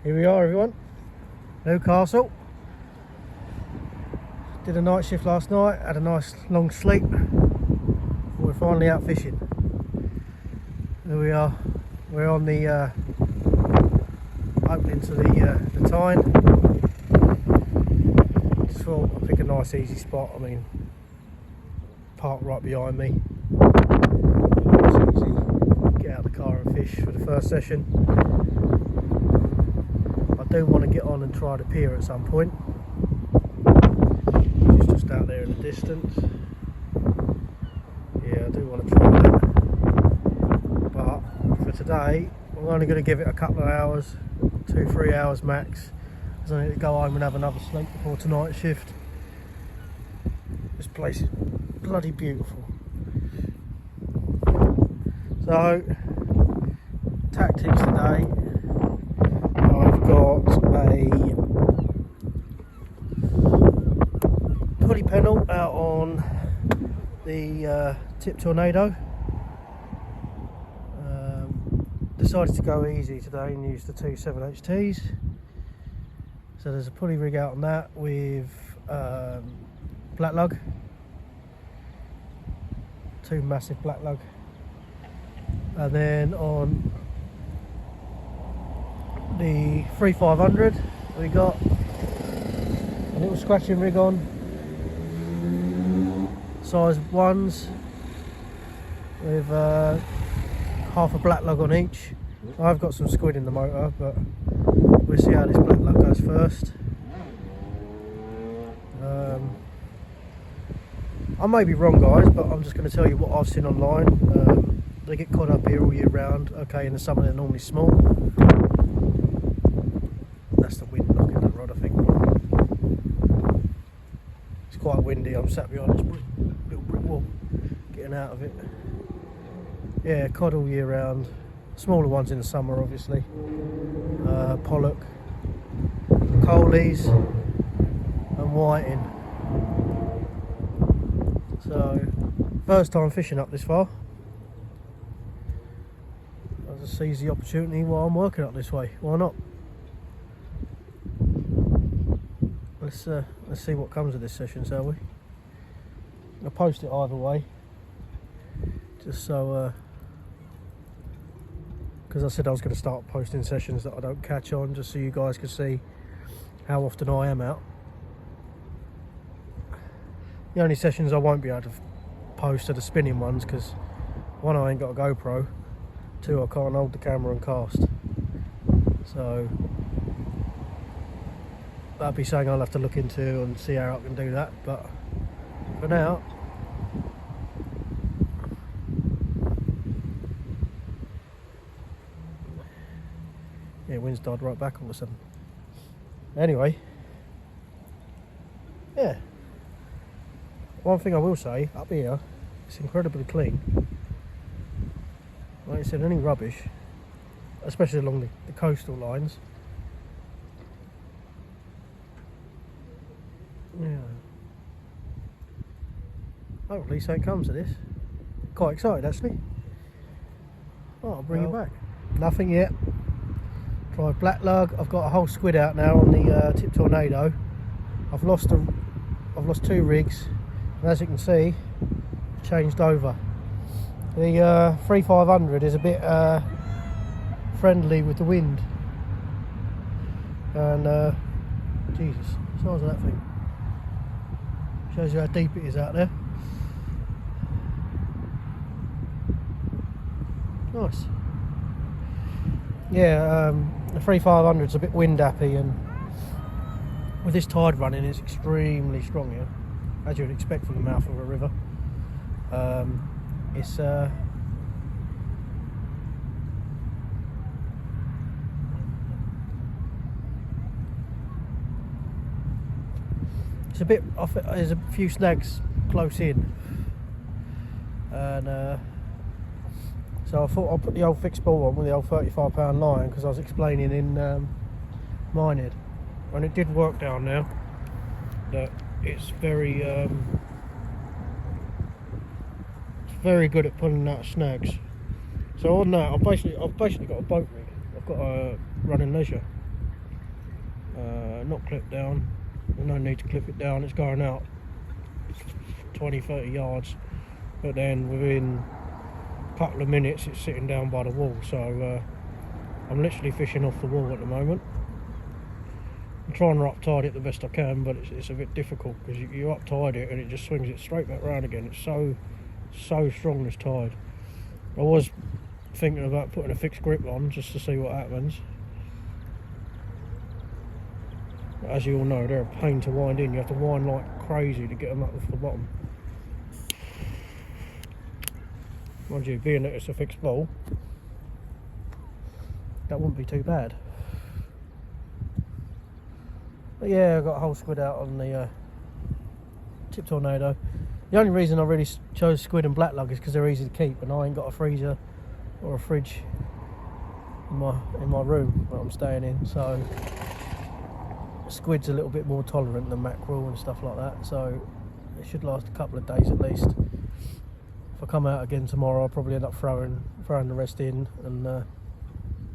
Here we are, everyone. Newcastle. Did a night shift last night, had a nice long sleep. We're finally out fishing. Here we are. We're on the opening to the Tyne. Just thought I'd pick a nice easy spot. I mean, park right behind me. It's easy. Get out of the car and fish for the first session. I do want to get on and try the pier at some point. It's just out there in the distance. Yeah, I do want to try that. But for today, I'm only going to give it a couple of hours, 2-3 hours max, because I need to go home and have another sleep before tonight's shift. This place is bloody beautiful. So, tactics today. I've got a pulley pennel out on the tip tornado. Decided to go easy today and use the 2 7HTs. So there's a pulley rig out on that with black lug, 2 massive black lug, and then on the 3500 we got a little scratching rig on, size 1s, with half a black lug on each. I've got some squid in the motor, but we'll see how this black lug goes first. I may be wrong, guys, but I'm just going to tell you what I've seen online. They get caught up here all year round. Okay, in the summer they're normally small. That's the wind knocking that rod, I think. It's quite windy. I'm sat behind this little brick wall, getting out of it. Yeah, cod all year round. Smaller ones in the summer, obviously. Pollock, coalies, and whiting. So, first time fishing up this far. I'll just seize the opportunity while I'm working up this way. Why not? Let's see what comes of this session, shall we? I'll post it either way, just so. Because I said I was going to start posting sessions that I don't catch on, just so you guys can see how often I am out. The only sessions I won't be able to post are the spinning ones, because 1, I ain't got a GoPro, 2, I can't hold the camera and cast. So that'd be something I'll have to look into and see how I can do that. But for now, yeah, wind's died right back all of a sudden. Anyway, yeah. One thing I will say, up here, it's incredibly clean. I ain't seen any rubbish, especially along the coastal lines. Yeah. Hopefully something comes of this. Quite excited, actually. Oh, I'll bring it back. Nothing yet. Tried black lug. I've got a whole squid out now on the tip tornado. I've lost 2 rigs, and as you can see, changed over. The 3500 is a bit friendly with the wind, and Jesus, the size of that thing shows you how deep it is out there. Nice. Yeah, the 3500 is a bit wind happy, and with this tide running, it's extremely strong here, as you would expect from the mouth of a river. It's a bit off. There's a few snags close in, and so I thought I'll put the old fixed ball on with the old 35-pound line, because I was explaining in Minehead, and it did work down there, that it's very good at pulling out snags. So on that, I've basically got a boat rig. I've got a running leisure, not clipped down. There's no need to clip it down, it's going out 20-30 yards, but then within a couple of minutes it's sitting down by the wall. So I'm literally fishing off the wall at the moment. I'm trying to up-tide it the best I can, but it's a bit difficult because you up-tide it and it just swings it straight back round again. It's so strong, this tide. I was thinking about putting a fixed grip on just to see what happens. But as you all know, they're a pain to wind in. You have to wind like crazy to get them up off the bottom. Mind you, being that it's a fixed bowl, that wouldn't be too bad. But yeah, I got a whole squid out on the tip tornado. The only reason I really chose squid and black lug is because they're easy to keep, and I ain't got a freezer or a fridge in my room that I'm staying in, so squid's a little bit more tolerant than mackerel and stuff like that, so it should last a couple of days at least. If I come out again tomorrow, I'll probably end up throwing the rest in and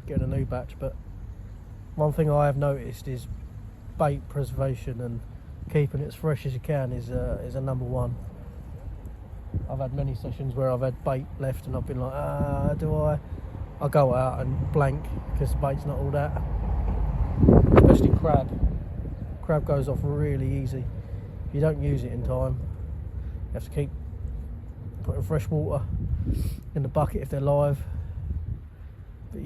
getting a new batch. But one thing I have noticed is bait preservation and keeping it as fresh as you can is a number one. I've had many sessions where I've had bait left and I've been like, I'll go out and blank because the bait's not all that. Especially crab. Crab goes off really easy. If you don't use it in time, you have to keep putting fresh water in the bucket if they're live. But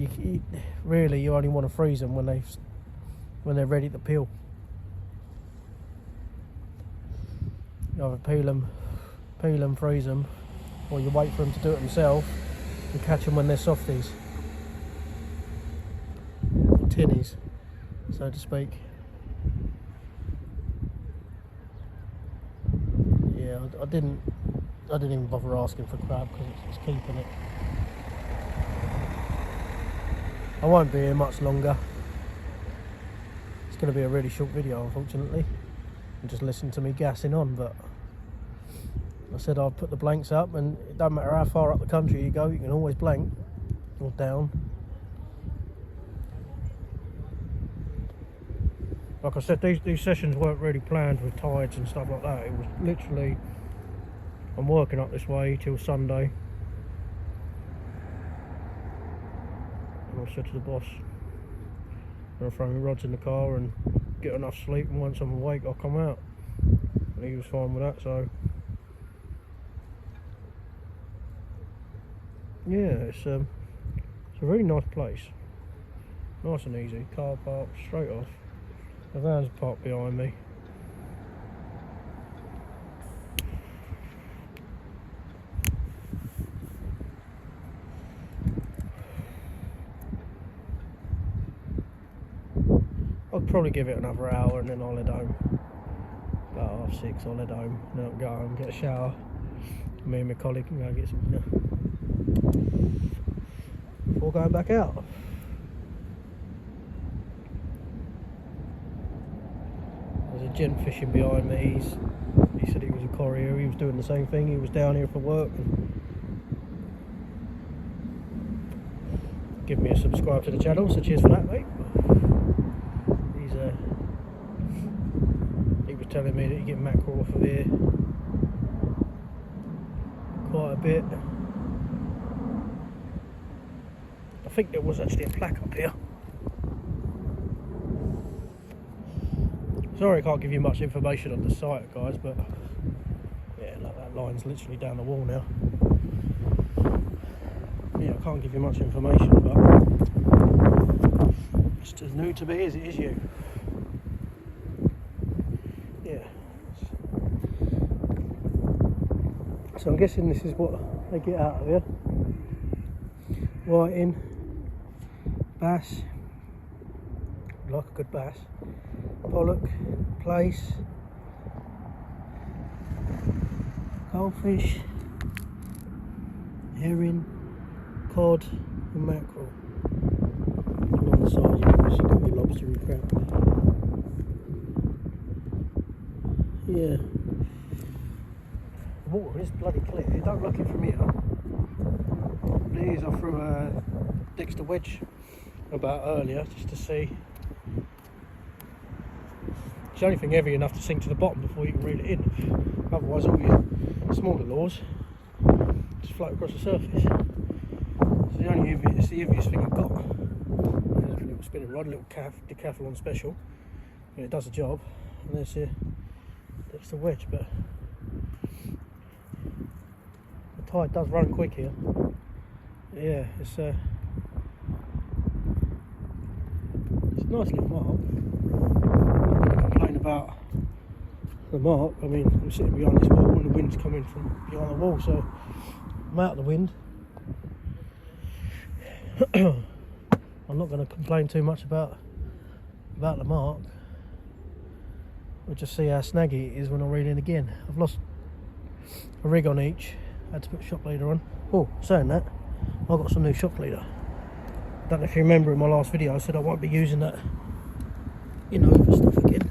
really you only want to freeze them when they're ready to peel. You either peel them, freeze them, or you wait for them to do it themselves and catch them when they're softies, tinnies, so to speak. Yeah, I didn't even bother asking for crab because it's keeping it. I won't be here much longer. It's going to be a really short video, unfortunately, and just listen to me gassing on. But I said I'd put the blanks up, and it don't matter how far up the country you go, you can always blank or down. Like I said, these sessions weren't really planned with tides and stuff like that. It was literally, I'm working up this way till Sunday. And I said to the boss, I'm going to throw my rods in the car and get enough sleep, and once I'm awake I'll come out. And he was fine with that, so yeah, it's a really nice place. Nice and easy, car park straight off. The van's parked behind me. I'll probably give it another hour and then I'll head home. About 6:30 I'll head home, and then I'll go home, get a shower. Me and my colleague can go get some dinner before going back out. There's a gent fishing behind me. He said he was a courier, he was doing the same thing, he was down here for work. And give me a subscribe to the channel, so cheers for that, mate. He was telling me that you get mackerel off of here quite a bit. I think there was actually a plaque up here. Sorry I can't give you much information on the site, guys, but yeah, like that line's literally down the wall now. Yeah, I can't give you much information, but it's as new to me as it is you. Yeah. So I'm guessing this is what they get out of here. Whiting, bass, like a good bass, pollock, plaice, goldfish, herring, cod and mackerel. And on the side you've obviously got your lobster and crab. Yeah. The water is bloody clear, don't look it from here. These I threw a Dexter wedge about earlier just to see the only thing heavy enough to sink to the bottom before you can reel it in. Otherwise all your smaller lures just float across the surface. It's the heaviest thing I've got. There's a little spinning rod, a little decathlon special. And it does the job. And there's the wedge, but the tide does run quick here. Yeah, it's a nice little mark. I'm not going to complain about the mark. I mean, I'm sitting behind this wall and the wind's coming from behind the wall, so I'm out of the wind. I'm not going to complain too much about the mark. We'll just see how snaggy it is when I reel in again. I've lost a rig on each. I had to put a shock leader on. Oh, saying that, I've got some new shock leader. I don't know if you remember in my last video I said I won't be using that Innova stuff again.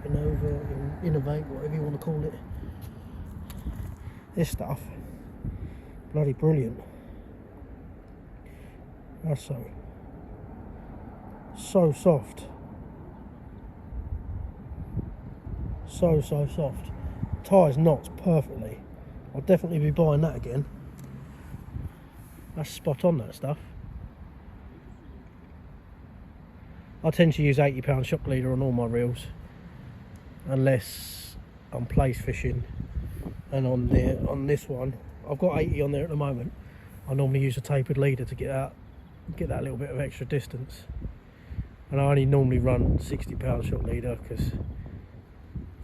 Innova, Innovate, whatever you want to call it. This stuff, bloody brilliant. That's so soft. So soft. Ties knots perfectly. I'll definitely be buying that again. That's spot on, that stuff. I tend to use £80 shock leader on all my reels, unless I'm place fishing. And on this one, I've got 80 on there at the moment. I normally use a tapered leader to get that little bit of extra distance. And I only normally run £60 shock leader because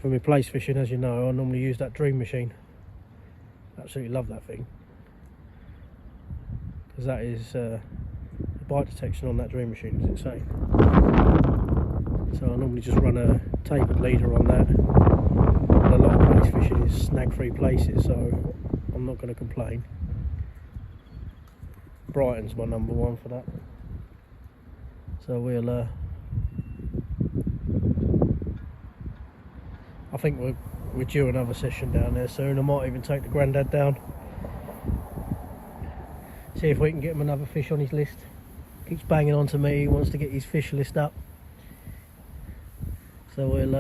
for my place fishing, as you know, I normally use that Dream machine. Absolutely love that thing, because that is the bite detection on that Dream machine is insane. So I normally just run a tapered leader on that. And a lot of place fishing is snag free places, so I'm not going to complain. Brighton's my number one for that. So we'll I think we're due another session down there soon. I might even take the Grandad down, see if we can get him another fish on his list. Keeps banging on to me, he wants to get his fish list up. So we'll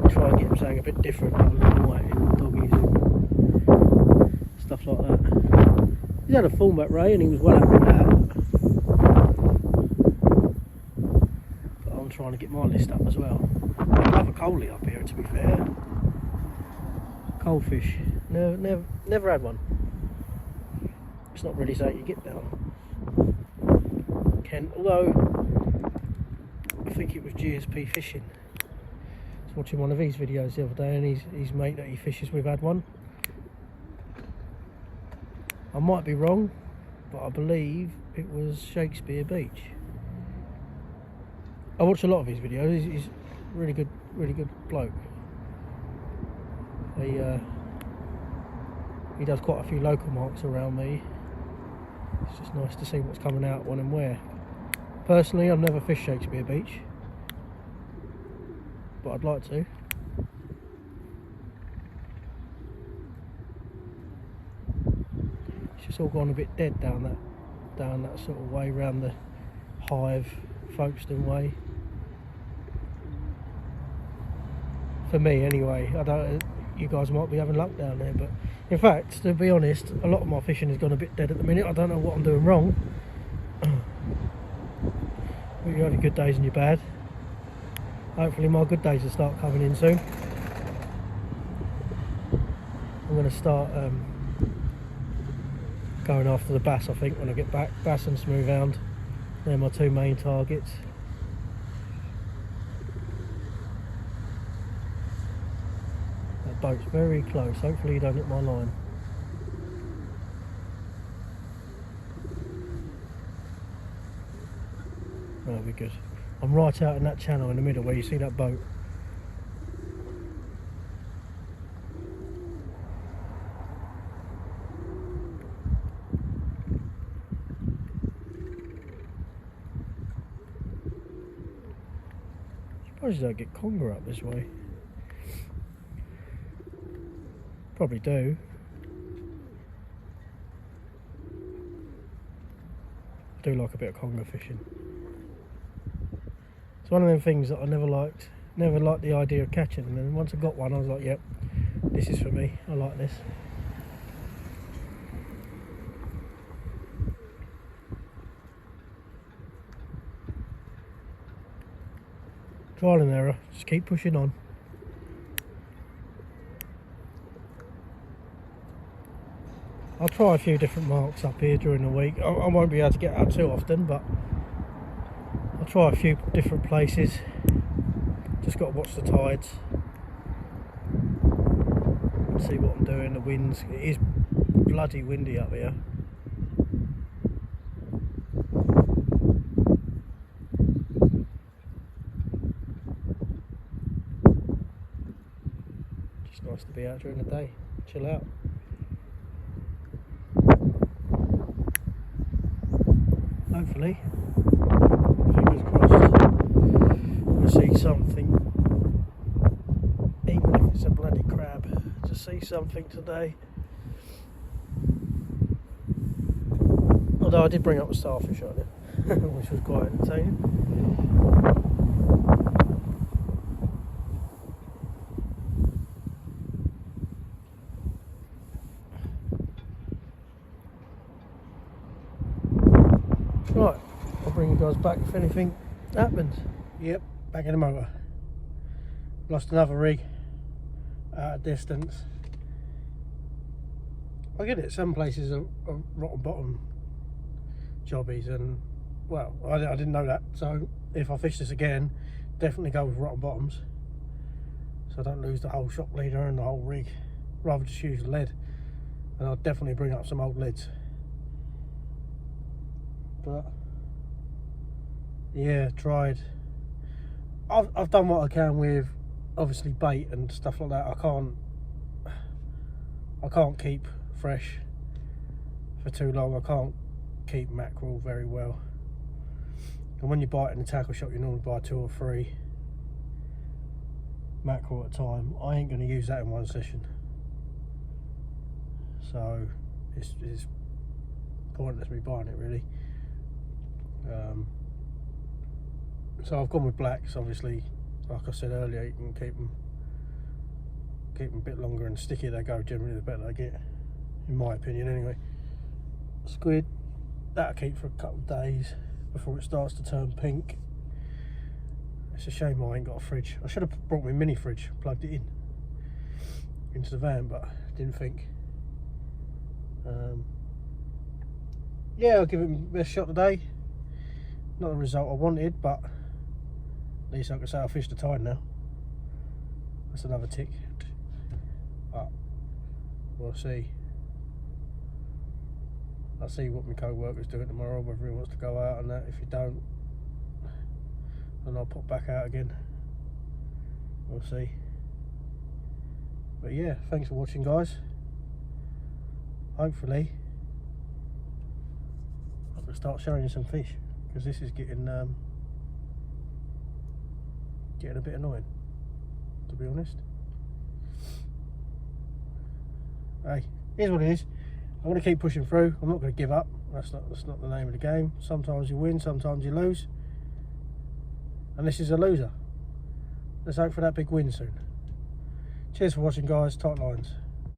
try and get him something a bit different, have a little white doggies and stuff like that. He's had a fullback ray and he was well happy with that. But I'm trying to get my list up as well. I love a coalie up here, to be fair. Coalfish, never had one. It's not really something you get down Kent, although I think it was GSP Fishing. I was watching one of his videos the other day, and his mate that he fishes with had one. I might be wrong, but I believe it was Shakespeare Beach. I watch a lot of his videos. He's really good bloke. He does quite a few local marks around me. It's just nice to see what's coming out when and where. Personally, I've never fished Shakespeare Beach, but I'd like to. It's just all gone a bit dead down that sort of way, round the Hive, Folkestone way. For me anyway. I don't, you guys might be having luck down there, but in fact, to be honest, a lot of my fishing has gone a bit dead at the minute. I don't know what I'm doing wrong. But you have your good days and your bad. Hopefully my good days will start coming in soon. I'm going to start going after the bass, I think, when I get back. Bass and smooth hound, they're my two main targets. That boat's very close, hopefully you don't hit my line. That'll be good. I'm right out in that channel in the middle where you see that boat. I suppose you don't get conger up this way. Probably do. I do like a bit of conger fishing. It's one of them things that I never liked the idea of catching, and then once I got one I was like, yep, this is for me, I like this. Trial and error, just keep pushing on. I'll try a few different marks up here during the week. I won't be able to get out too often, but I'll try a few different places. Just got to watch the tides. See what I'm doing. The winds, it is bloody windy up here. Just nice to be out during the day, chill out. Hopefully, fingers crossed, we'll see something, even if it's a bloody crab, to see something today. Although I did bring up a starfish on it, which was quite entertaining. Right, I'll bring you guys back if anything happens. Yep, back in the motor. Lost another rig at a distance. I get it, some places are rotten bottom jobbies, and well, I didn't know that, so if I fish this again, definitely go with rotten bottoms, so I don't lose the whole shop leader and the whole rig. Rather just use lead, and I'll definitely bring up some old leads. But yeah, tried. I've done what I can with obviously bait and stuff like that. I can't keep fresh for too long. I can't keep mackerel very well, and when you buy it in a tackle shop, you normally buy 2 or 3 mackerel at a time. I ain't going to use that in one session, so it's pointless me buying it really. So I've gone with blacks. Obviously, like I said earlier, you can keep them a bit longer, and stickier they go, generally the better they get, in my opinion anyway. Squid, that'll keep for a couple of days before it starts to turn pink. It's a shame I ain't got a fridge. I should have brought my mini fridge, plugged it into the van, but didn't think. Yeah, I'll give it my best shot today. Not the result I wanted, but at least I can say I fished a Tyne now. That's another tick. But we'll see. I'll see what my co-worker's doing tomorrow, whether he wants to go out and that. If he don't, then I'll pop back out again. We'll see. But yeah, thanks for watching, guys. Hopefully I can start showing you some fish, because this is getting a bit annoying, to be honest. Hey, here's what it is. I'm going to keep pushing through. I'm not going to give up. That's not the name of the game. Sometimes you win, sometimes you lose, and this is a loser. Let's hope for that big win soon. Cheers for watching, guys. Tight lines.